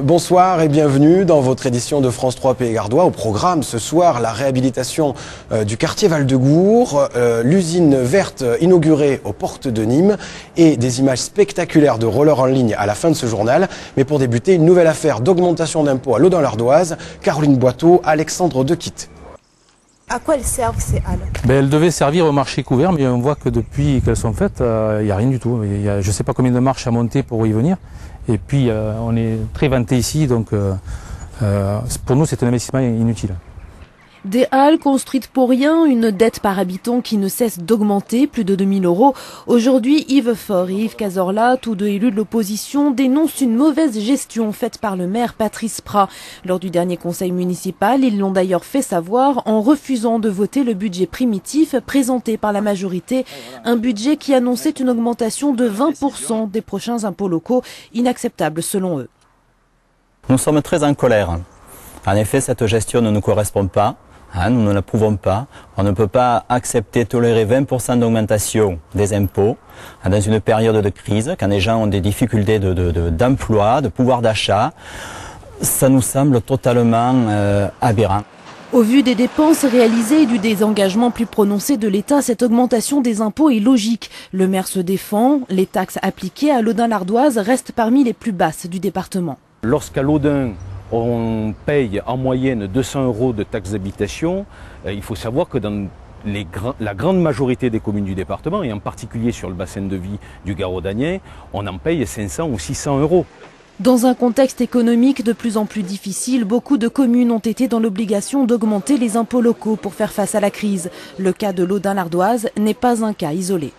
Bonsoir et bienvenue dans votre édition de France 3 Pays Gardois. Au programme ce soir, la réhabilitation du quartier Val-de-Gour, l'usine verte inaugurée aux portes de Nîmes et des images spectaculaires de rollers en ligne à la fin de ce journal. Mais pour débuter, une nouvelle affaire d'augmentation d'impôts à l'Audun-l'Ardoise. Caroline Boiteau, Alexandre Dequitte. À quoi elles servent ces halles? Elles devaient servir au marché couvert, mais on voit que depuis qu'elles sont faites, il n'y a rien du tout. Je ne sais pas combien de marches à monter pour y venir. Et puis on est très vanté ici, donc pour nous c'est un investissement inutile. Des halles construites pour rien, une dette par habitant qui ne cesse d'augmenter, plus de 2000 €. Aujourd'hui, Yves Faure et Yves Cazorla, tous deux élus de l'opposition, dénoncent une mauvaise gestion faite par le maire Patrice Prat. Lors du dernier conseil municipal, ils l'ont d'ailleurs fait savoir en refusant de voter le budget primitif présenté par la majorité. Un budget qui annonçait une augmentation de 20% des prochains impôts locaux, inacceptable selon eux. Nous sommes très en colère. En effet, cette gestion ne nous correspond pas. Nous ne l'approuvons pas. On ne peut pas accepter, tolérer 20% d'augmentation des impôts dans une période de crise, quand les gens ont des difficultés d'emploi, de pouvoir d'achat. Ça nous semble totalement aberrant. Au vu des dépenses réalisées et du désengagement plus prononcé de l'État, cette augmentation des impôts est logique. Le maire se défend. Les taxes appliquées à l'Audun-l'Ardoise restent parmi les plus basses du département. Lorsqu'à l'Audun, on paye en moyenne 200 € de taxes d'habitation, il faut savoir que dans la grande majorité des communes du département, et en particulier sur le bassin de vie du Garaudagnen, on en paye 500 ou 600 €. Dans un contexte économique de plus en plus difficile, beaucoup de communes ont été dans l'obligation d'augmenter les impôts locaux pour faire face à la crise. Le cas de l'Audun-l'Ardoise n'est pas un cas isolé.